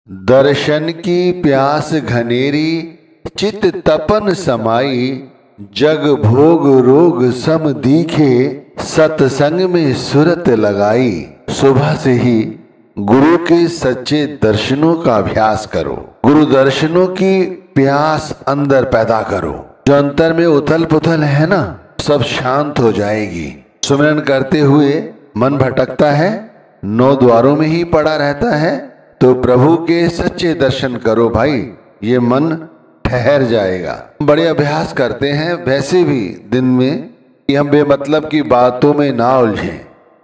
दर्शन की प्यास घनेरी चित तपन समाई, जग भोग रोग सम दीखे सत्संग में सुरत लगाई। सुबह से ही गुरु के सच्चे दर्शनों का अभ्यास करो। गुरु दर्शनों की प्यास अंदर पैदा करो। जो अंतर में उथल पुथल है ना, सब शांत हो जाएगी। सुमिरन करते हुए मन भटकता है, 9 द्वारों में ही पड़ा रहता है, तो प्रभु के सच्चे दर्शन करो भाई, ये मन ठहर जाएगा। बड़े अभ्यास करते हैं वैसे भी दिन में कि हम बेमतलब की बातों में ना उलझें,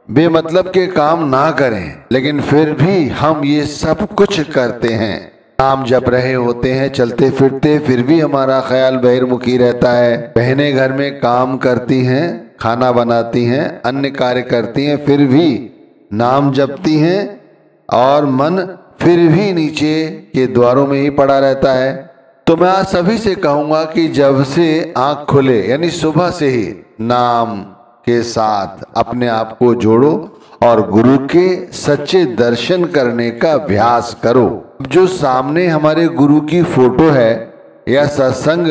बेमतलब के काम ना करें, लेकिन फिर भी हम ये सब कुछ करते हैं। नाम जप रहे होते हैं चलते फिरते, फिर भी हमारा ख्याल बहिर्मुखी रहता है। बहनें घर में काम करती हैं, खाना बनाती हैं, अन्य कार्य करती हैं, फिर भी नाम जपती हैं और मन फिर भी नीचे के द्वारों में ही पड़ा रहता है। तो मैं आज सभी से कहूंगा कि जब से आंख खुले यानी सुबह से ही नाम के साथ अपने आप को जोड़ो और गुरु के सच्चे दर्शन करने का अभ्यास करो। जो सामने हमारे गुरु की फोटो है या सत्संग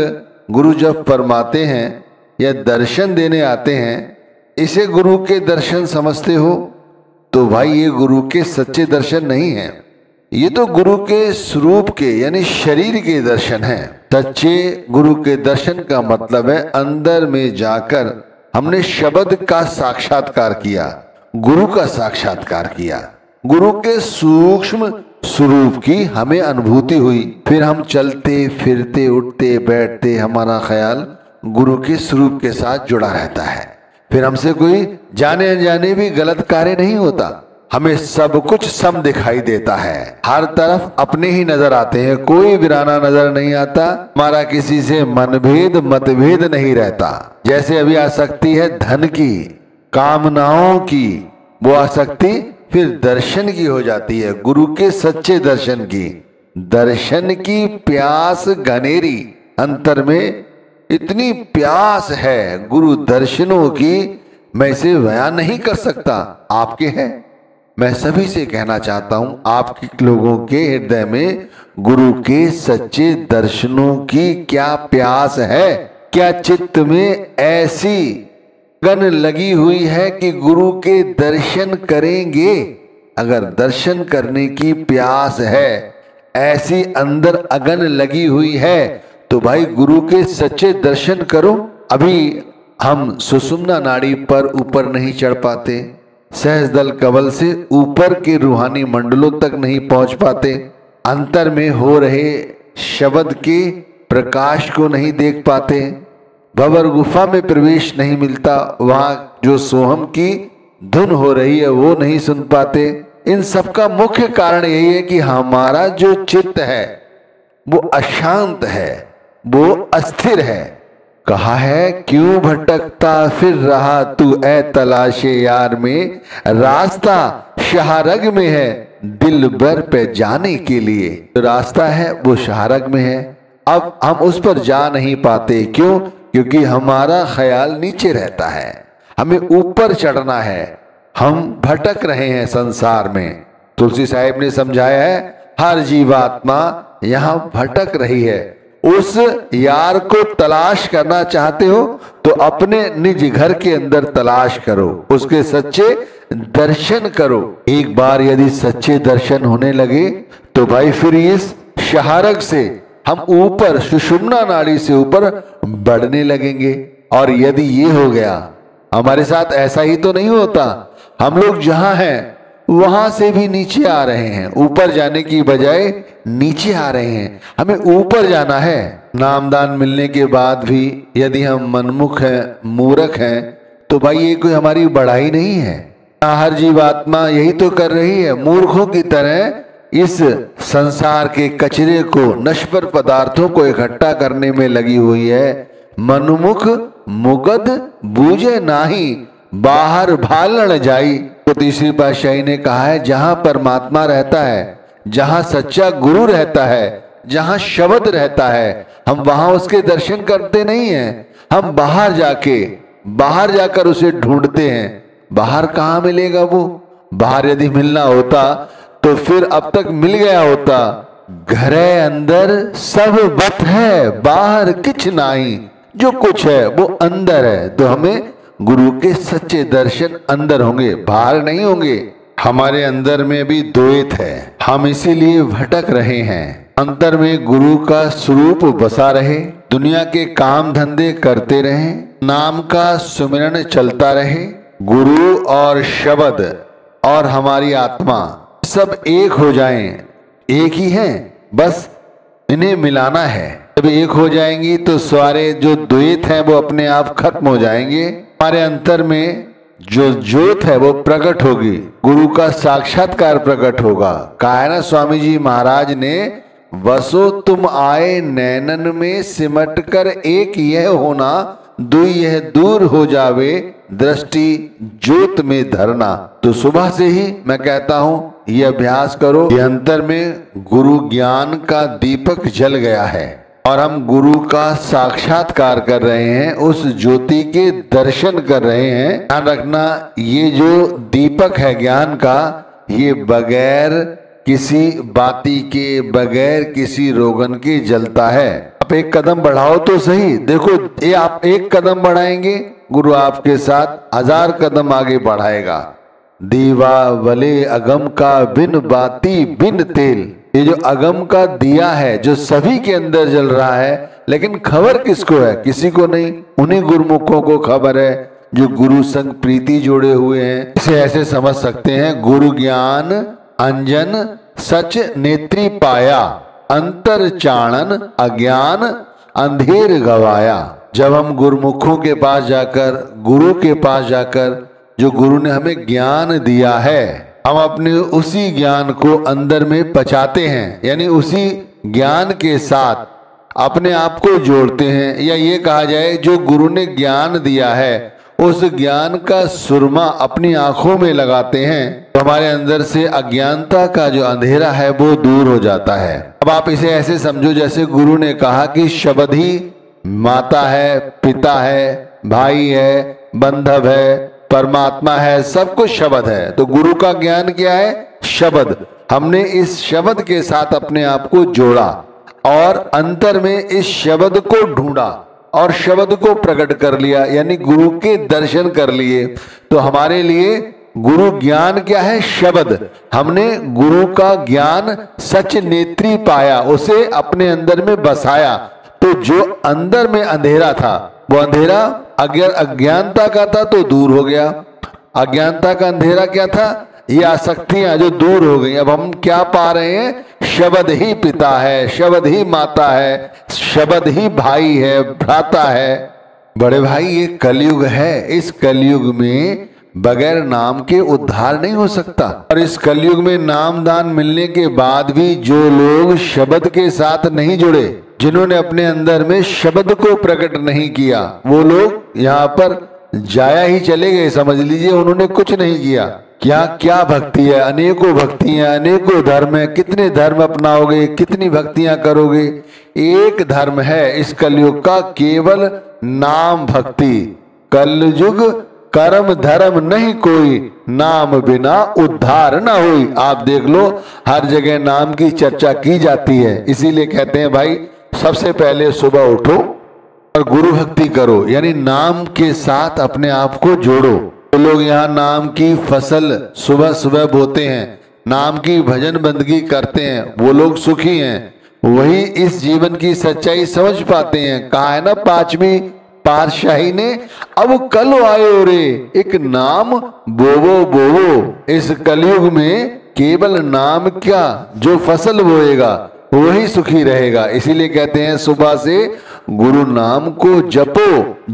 गुरु जब फरमाते हैं या दर्शन देने आते हैं, इसे गुरु के दर्शन समझते हो तो भाई ये गुरु के सच्चे दर्शन नहीं है। ये तो गुरु के स्वरूप के यानी शरीर के दर्शन हैं। सच्चे गुरु के दर्शन का मतलब है अंदर में जाकर हमने शब्द का साक्षात्कार किया, गुरु का साक्षात्कार किया, गुरु के सूक्ष्म स्वरूप की हमें अनुभूति हुई। फिर हम चलते फिरते उठते बैठते हमारा ख्याल गुरु के स्वरूप के साथ जुड़ा रहता है। फिर हमसे कोई जाने अनजाने भी गलत कार्य नहीं होता। हमें सब कुछ सम दिखाई देता है, हर तरफ अपने ही नजर आते हैं, कोई वीराना नजर नहीं आता। हमारा किसी से मनभेद मतभेद नहीं रहता। जैसे अभी आसक्ति है धन की, कामनाओं की, वो आसक्ति फिर दर्शन की हो जाती है, गुरु के सच्चे दर्शन की। दर्शन की प्यास घनेरी, अंतर में इतनी प्यास है गुरु दर्शनों की, मैं इसे बयान नहीं कर सकता। आपके हैं, मैं सभी से कहना चाहता हूं, आपके लोगों के हृदय में गुरु के सच्चे दर्शनों की क्या प्यास है? क्या चित्त में ऐसी गन लगी हुई है कि गुरु के दर्शन करेंगे? अगर दर्शन करने की प्यास है, ऐसी अंदर अगन लगी हुई है, तो भाई गुरु के सच्चे दर्शन करो। अभी हम सुषुम्ना नाड़ी पर ऊपर नहीं चढ़ पाते, सहस्दल कवल से ऊपर के रूहानी मंडलों तक नहीं पहुंच पाते, अंतर में हो रहे शब्द के प्रकाश को नहीं देख पाते, भंवर गुफा में प्रवेश नहीं मिलता, वहां जो सोहम की धुन हो रही है वो नहीं सुन पाते। इन सब का मुख्य कारण यही है कि हमारा जो चित्त है वो अशांत है, वो अस्थिर है। कहा है क्यों भटकता फिर रहा तू ए तलाशे यार में, रास्ता शाहरग में है दिल बर पे जाने के लिए। जो रास्ता है वो शाहरग में है, अब हम उस पर जा नहीं पाते। क्यों? क्योंकि हमारा ख्याल नीचे रहता है, हमें ऊपर चढ़ना है, हम भटक रहे हैं संसार में। तुलसी साहिब ने समझाया है हर जीवात्मा यहां भटक रही है। उस यार को तलाश करना चाहते हो तो अपने निज घर के अंदर तलाश करो, उसके सच्चे दर्शन करो। एक बार यदि सच्चे दर्शन होने लगे तो भाई फिर इस शाहरग से हम ऊपर सुषुम्ना नाड़ी से ऊपर बढ़ने लगेंगे। और यदि ये हो गया, हमारे साथ ऐसा ही तो नहीं होता, हम लोग जहां हैं वहां से भी नीचे आ रहे हैं, ऊपर जाने की बजाय नीचे आ रहे हैं। हमें ऊपर जाना है। नामदान मिलने के बाद भी यदि हम मनमुख हैं, मूर्ख हैं, तो भाई ये कोई हमारी बढ़ाई नहीं है। हर जीवात्मा यही तो कर रही है, मूर्खों की तरह इस संसार के कचरे को, नश्वर पदार्थों को इकट्ठा करने में लगी हुई है। मनमुख मुगद बूझे नाही, बाहर भालण जाई। तो तीसरी पातशाही ने कहा है जहां परमात्मा रहता है, जहां सच्चा गुरु रहता है, जहां शब्द रहता है, हम वहां उसके दर्शन करते नहीं हैं। हम बाहर जाकर उसे ढूंढते हैं। बाहर कहां मिलेगा वो? बाहर यदि मिलना होता तो फिर अब तक मिल गया होता। घरे अंदर सब बत है, बाहर किछ नाही, जो कुछ है वो अंदर है। तो हमें गुरु के सच्चे दर्शन अंदर होंगे, बाहर नहीं होंगे। हमारे अंदर में भी द्वैत है, हम इसीलिए भटक रहे हैं। अंतर में गुरु का स्वरूप बसा रहे, दुनिया के काम धंधे करते रहे, नाम का सुमिरन चलता रहे। गुरु और शब्द और हमारी आत्मा सब एक हो जाएं, एक ही हैं, बस इन्हें मिलाना है। जब एक हो जाएंगी तो सारे जो द्वैत हैं वो अपने आप खत्म हो जाएंगे। हमारे अंतर में जो ज्योत है वो प्रकट होगी, गुरु का साक्षात्कार प्रकट होगा। कहा है ना स्वामी जी महाराज ने, वसो तुम आए नैनन में सिमट कर, एक यह होना दुई यह दूर हो जावे, दृष्टि ज्योत में धरना। तो सुबह से ही मैं कहता हूं ये अभ्यास करो। ये अंतर में गुरु ज्ञान का दीपक जल गया है और हम गुरु का साक्षात्कार कर रहे हैं, उस ज्योति के दर्शन कर रहे हैं। ध्यान रखना, ये जो दीपक है ज्ञान का, ये बगैर किसी बाती के, बगैर किसी रोगन के जलता है। आप एक कदम बढ़ाओ तो सही। देखो, ये आप एक कदम बढ़ाएंगे, गुरु आपके साथ 1000 कदम आगे बढ़ाएगा। दीवा वले अगम का बिन बाती बिन तेल। ये जो अगम का दिया है जो सभी के अंदर जल रहा है, लेकिन खबर किसको है? किसी को नहीं। उन्हीं गुरुमुखों को खबर है जो गुरु संग प्रीति जोड़े हुए हैं। इसे ऐसे समझ सकते हैं, गुरु ज्ञान अंजन सच नेत्री पाया, अंतर चाणन अज्ञान अंधेर गवाया। जब हम गुरुमुखों के पास जाकर, गुरु के पास जाकर, जो गुरु ने हमें ज्ञान दिया है, हम अपने उसी ज्ञान को अंदर में पचाते हैं, यानी उसी ज्ञान के साथ अपने आप को जोड़ते हैं। या ये कहा जाए, जो गुरु ने ज्ञान दिया है उस ज्ञान का सुरमा अपनी आंखों में लगाते हैं, तो हमारे अंदर से अज्ञानता का जो अंधेरा है वो दूर हो जाता है। अब आप इसे ऐसे समझो जैसे गुरु ने कहा कि शब्द ही माता है, पिता है, भाई है, बंधव है, परमात्मा है, सब कुछ शब्द है। तो गुरु का ज्ञान क्या है? शब्द। हमने इस शब्द के साथ अपने आप को जोड़ा और अंतर में इस शब्द को ढूंढा और शब्द को प्रकट कर लिया, यानी गुरु के दर्शन कर लिए। तो हमारे लिए गुरु ज्ञान क्या है? शब्द। हमने गुरु का ज्ञान सच नेत्री पाया, उसे अपने अंदर में बसाया। तो जो अंदर में अंधेरा था, वो अंधेरा अगर अज्ञानता का था तो दूर हो गया। अज्ञानता का अंधेरा क्या था? ये आसक्तियां जो दूर हो गई। अब हम क्या पा रहे हैं? शब्द ही पिता है, शब्द ही माता है, शब्द ही भाई है, भ्राता है। बड़े भाई, ये कलयुग है। इस कलयुग में बगैर नाम के उद्धार नहीं हो सकता। और इस कलयुग में नाम दान मिलने के बाद भी जो लोग शब्द के साथ नहीं जुड़े, जिन्होंने अपने अंदर में शब्द को प्रकट नहीं किया, वो लोग यहाँ पर जाया ही चले गए। समझ लीजिए, उन्होंने कुछ नहीं किया। क्या क्या भक्ति है, अनेकों भक्तियां, अनेकों धर्म है। कितने धर्म अपनाओगे, कितनी भक्तियां करोगे? एक धर्म है इस कलयुग का, केवल नाम भक्ति। कलयुग कर्म धर्म नहीं कोई, नाम बिना उद्धार ना हुई। आप देख लो, हर जगह नाम की चर्चा की जाती है। इसीलिए कहते हैं भाई, सबसे पहले सुबह उठो और गुरु भक्ति करो, यानी नाम के साथ अपने आप को जोड़ो। तो लोग यहाँ नाम की फसल सुबह सुबह बोते हैं, नाम की भजन बंदगी करते हैं, वो लोग सुखी हैं। वही इस जीवन की सच्चाई समझ पाते हैं। कहा है ना पांचवी पातशाही ने, अब कल आयो रे एक नाम बोवो बोवो। इस कलयुग में केवल नाम क्या, जो फसल बोएगा वही सुखी रहेगा। इसीलिए कहते हैं सुबह से गुरु नाम को जपो,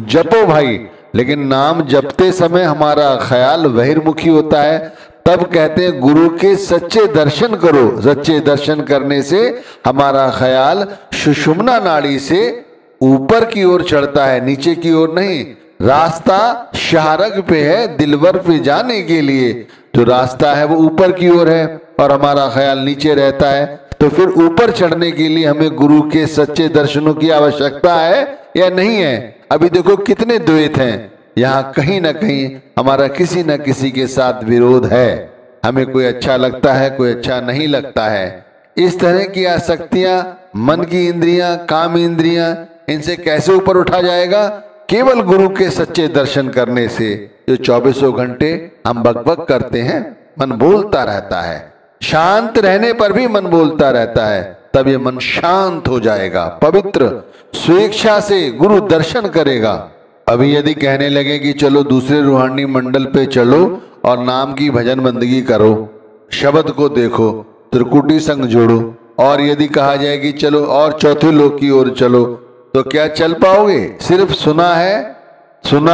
जपो भाई। लेकिन नाम जपते समय हमारा ख्याल बहिर्मुखी होता है, तब कहते हैं गुरु के सच्चे दर्शन करो। सच्चे दर्शन करने से हमारा ख्याल सुषुम्ना नाड़ी से ऊपर की ओर चढ़ता है, नीचे की ओर नहीं। रास्ता शाहरग पे है दिलवर पे जाने के लिए, जो रास्ता है वो ऊपर की ओर है और हमारा ख्याल नीचे रहता है। तो फिर ऊपर चढ़ने के लिए हमें गुरु के सच्चे दर्शनों की आवश्यकता है या नहीं है? अभी देखो कितने द्वैत हैं। यहाँ कहीं ना कहीं हमारा किसी न किसी के साथ विरोध है हमें कोई अच्छा लगता है, कोई अच्छा नहीं लगता है। इस तरह की आसक्तियां, मन की इंद्रियां, काम इंद्रियां, इनसे कैसे ऊपर उठा जाएगा? केवल गुरु के सच्चे दर्शन करने से। जो 24 घंटे हम बकबक करते हैं, मन बोलता रहता है, शांत रहने पर भी मन बोलता रहता है, तब ये मन शांत हो जाएगा, पवित्र स्वेच्छा से गुरु दर्शन करेगा। अभी यदि कहने लगे कि चलो दूसरे रूहानी मंडल पे चलो और नाम की भजन बंदगी करो, शब्द को देखो, त्रिकुटी संग जोड़ो, और यदि कहा जाए कि चलो और चौथे लोक की ओर चलो, तो क्या चल पाओगे? सिर्फ सुना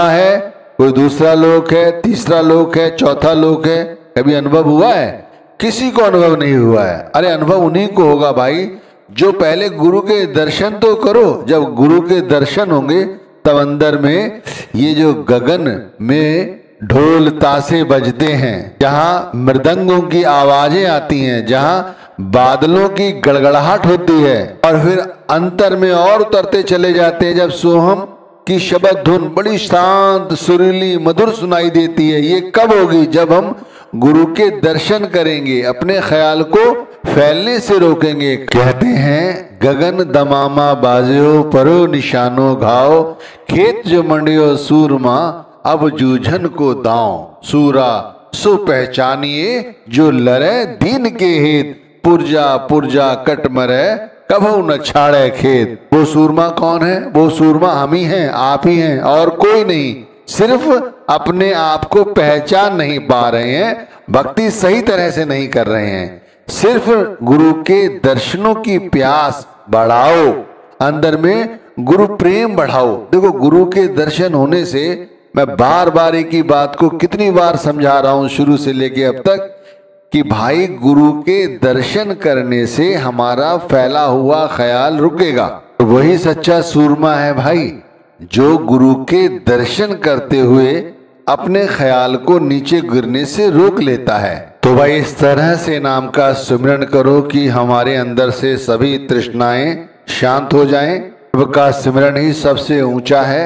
है, कोई दूसरा लोक है, तीसरा लोक है, चौथा लोक है, कभी अनुभव हुआ है? किसी को अनुभव नहीं हुआ है। अरे अनुभव उन्हीं को होगा भाई, जो पहले गुरु के दर्शन तो करो। जब गुरु के दर्शन होंगे तब अंदर में ये जो गगन में ढोल ताशे बजते हैं, जहां मृदंगों की आवाजें आती हैं, जहां बादलों की गड़गड़ाहट होती है, और फिर अंतर में और उतरते चले जाते हैं, जब सोहम की शब्द धुन बड़ी शांत सुरीली मधुर सुनाई देती है। ये कब होगी? जब हम गुरु के दर्शन करेंगे, अपने ख्याल को फैलने से रोकेंगे। कहते हैं गगन दमामा बाजो परो निशानो घाव, खेत जो मंडियो सूरमा अब जूझन को दांव, सूरा सो पहचानिए जो लड़े दीन के हेत, पुरजा पुरजा कट मरे कभू न छाड़े खेत। वो सूरमा कौन है? वो सूरमा हम ही हैं, आप ही हैं, और कोई नहीं। सिर्फ अपने आप को पहचान नहीं पा रहे हैं, भक्ति सही तरह से नहीं कर रहे हैं। सिर्फ गुरु के दर्शनों की प्यास बढ़ाओ, अंदर में गुरु प्रेम बढ़ाओ। देखो, गुरु के दर्शन होने से, मैं बार बार एक ही बात को कितनी बार समझा रहा हूं शुरू से लेके अब तक, कि भाई गुरु के दर्शन करने से हमारा फैला हुआ ख्याल रुकेगा। तो वही सच्चा सूरमा है भाई, जो गुरु के दर्शन करते हुए अपने ख्याल को नीचे गिरने से रोक लेता है। तो भाई इस तरह से नाम का सिमरन करो कि हमारे अंदर से सभी तृष्णाएं शांत हो जाएं। प्रभु का सिमरन ही सबसे ऊंचा है।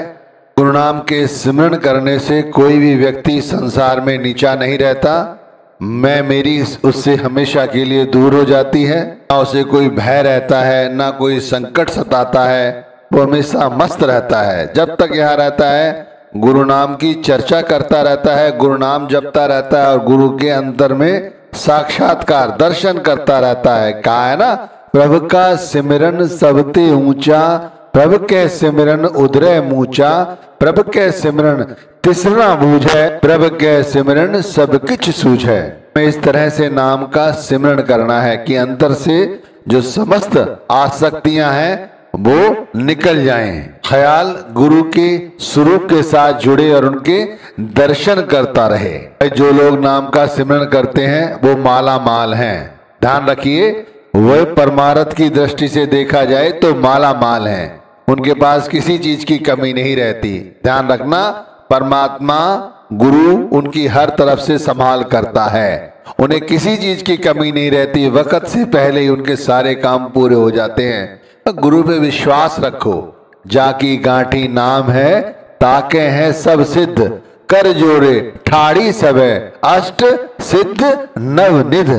गुरु नाम के सिमरन करने से कोई भी व्यक्ति संसार में नीचा नहीं रहता। मैं मेरी उससे हमेशा के लिए दूर हो जाती है। ना उसे कोई भय रहता है, ना कोई संकट सताता है, वो हमेशा मस्त रहता है। जब तक यहाँ रहता है गुरु नाम की चर्चा करता रहता है, गुरु नाम जपता रहता है, और गुरु के अंतर में साक्षात्कार दर्शन करता रहता है। कहा है ना, प्रभु का सिमरन सबते ऊंचा, प्रभु के सिमरन उदरे मूचा, प्रभु के सिमरन तिसरा बूझे, प्रभु के सिमरन सब किछ सूझे। इस तरह से नाम का सिमरन करना है कि अंतर से जो समस्त आसक्तियां हैं वो निकल जाएं। ख्याल गुरु के स्वरूप के साथ जुड़े और उनके दर्शन करता रहे। जो लोग नाम का सिमरन करते हैं वो माला माल हैं। ध्यान रखिए, वह परमार्थ की दृष्टि से देखा जाए तो माला माल हैं। उनके पास किसी चीज की कमी नहीं रहती। ध्यान रखना, परमात्मा गुरु उनकी हर तरफ से संभाल करता है। उन्हें किसी चीज की कमी नहीं रहती। वक्त से पहले ही उनके सारे काम पूरे हो जाते हैं। गुरु पे विश्वास रखो। जाकी गांठी नाम है, ताके हैं सब सिद्ध, कर जोड़े ठाड़ी सब है, अष्ट सिद्ध नवनिध।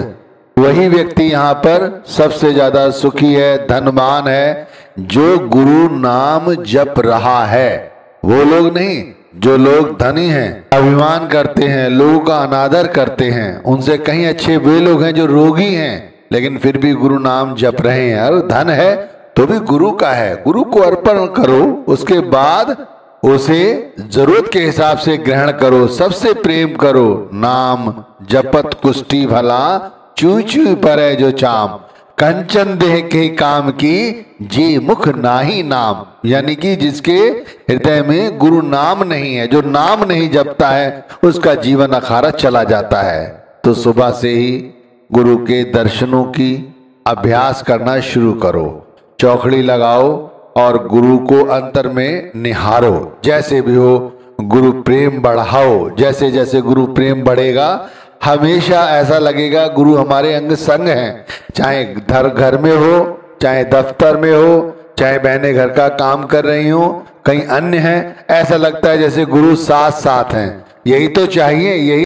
वही व्यक्ति यहाँ पर सबसे ज्यादा सुखी है, धनवान है, जो गुरु नाम जप रहा है। वो लोग नहीं जो लोग धनी हैं, अभिमान करते हैं, लोगों का अनादर करते हैं। उनसे कहीं अच्छे वे लोग हैं जो रोगी हैं लेकिन फिर भी गुरु नाम जप रहे हैं। और धन है तो भी गुरु का है, गुरु को अर्पण करो, उसके बाद उसे जरूरत के हिसाब से ग्रहण करो, सबसे प्रेम करो। नाम जपत कुष्टी भला, चू चू परे जो चाम, कंचन देह के काम की जी मुख नाही नाम। यानी कि जिसके हृदय में गुरु नाम नहीं है, जो नाम नहीं जपता है, उसका जीवन अखारत चला जाता है। तो सुबह से ही गुरु के दर्शनों की अभ्यास करना शुरू करो। चौखड़ी लगाओ और गुरु को अंतर में निहारो। जैसे भी हो गुरु प्रेम बढ़ाओ। जैसे जैसे गुरु प्रेम बढ़ेगा, हमेशा ऐसा लगेगा गुरु हमारे अंग संग हैं। चाहे घर में हो, चाहे दफ्तर में हो, चाहे बहनें घर का काम कर रही हो, कहीं अन्य है, ऐसा लगता है जैसे गुरु साथ साथ हैं। यही तो चाहिए, यही